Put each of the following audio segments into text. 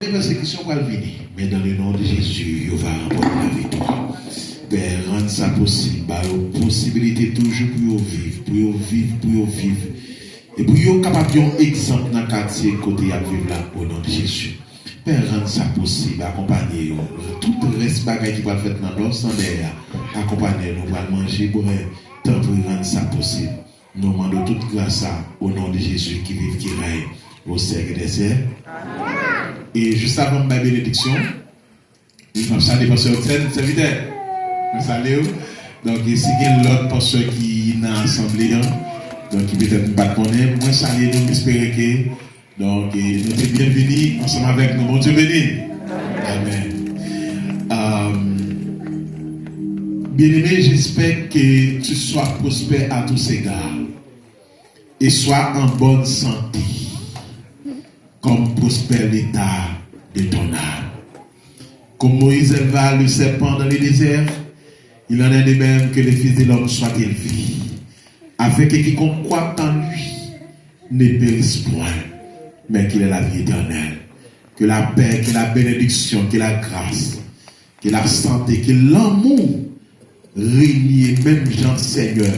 Les persécutions vont venir, mais dans le nom de Jésus, il va remporter la victoire. Père, rendre ça possible, possibilité toujours pour vivre, et pour vous capable d'un exemple dans le quartier côté à vivre là, au nom de Jésus. Père, rendre ça possible, accompagner tout le reste bagaille qui va faire dans l'autre sans derrière, accompagner nous, va manger, pour tant pour rendre ça possible. Nous demandons toute grâce au nom de Jésus qui vit, qui règne au siècle des siècles. Et juste avant ma bénédiction, il m'a salué pasteur Hudson, c'est vite. Je salue. Donc, ici, il y a l'autre pasteur qui est dans l'assemblée. Donc, il peut-être ne pas connaître. Moi, saluer, nous espérons que. Donc, nous sommes bienvenus ensemble avec nous. Bon Dieu béni. Amen. Bien-aimé, j'espère que tu sois prospère à tous égards et sois en bonne santé, comme prospère l'état de ton âme. Comme Moïse éleva le serpent dans les déserts, il en est de même que les fils de l'homme soient élevés, afin que quiconque croit en lui ne périsse point, mais qu'il ait la vie éternelle. Que la paix, que la bénédiction, que la grâce, que la santé, que l'amour règne, même Jean Seigneur.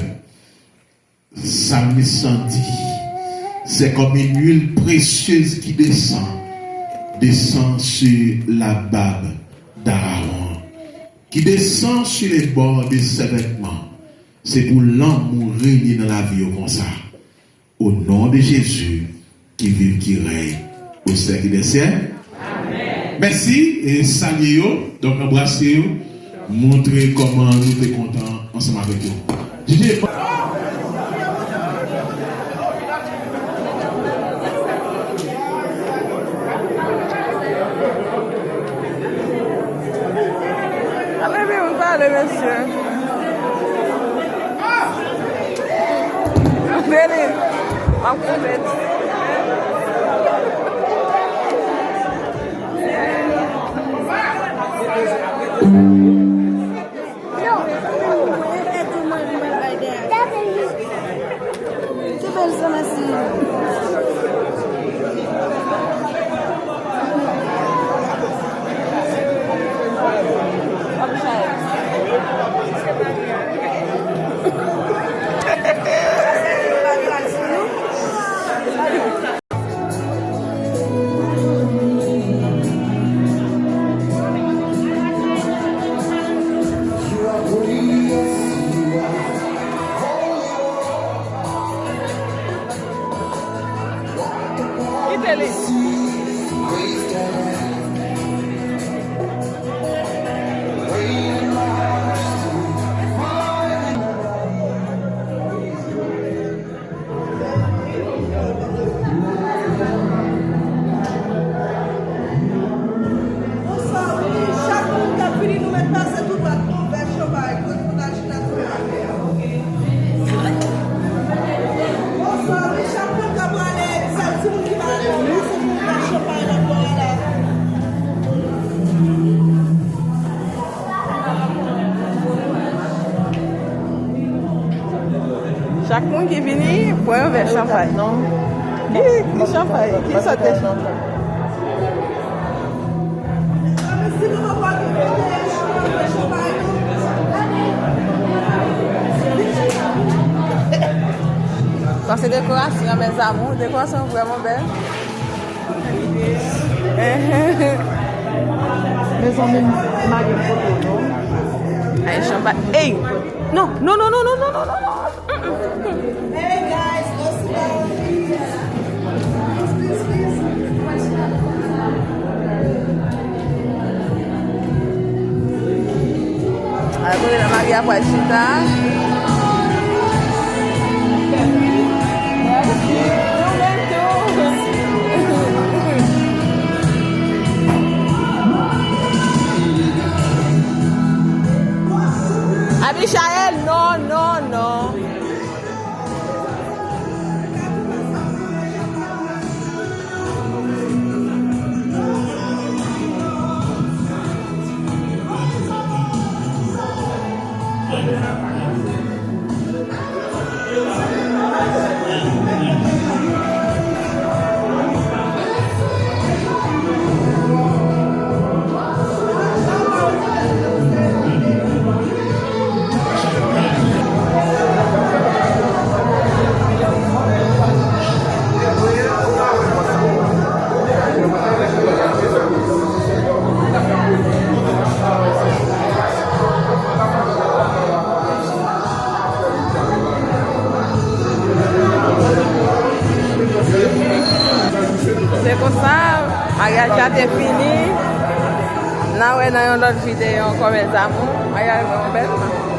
Psalm 110, c'est comme une huile précieuse qui descend sur la barbe d'Aaron, qui descend sur les bords de ses vêtements. C'est pour l'amour régner dans la vie comme ça. Au nom de Jésus, qui vit, qui règne au siècle des siècles. Amen. Merci et saluez-vous, donc embrassez-vous, montrez comment nous sommes contents ensemble avec vous. Monsieur. Venez, en complète. Chaque monde qui est venu, pour un verre champagne, non? Qui champagne? Qui sortait champagne? Quand c'est décoration, mes amours, décoration vraiment belle. Mes amis, Marie photo, non? Allez, champagne. Hey! Non, non, non, non, non, non, non, non. Hey guys, let's go. Please. Allez, la Maria Pachita. Michael, non, non, non. mariage a été fini. Now, on a une autre vidéo encore, mes amours. Regarde, mon belle.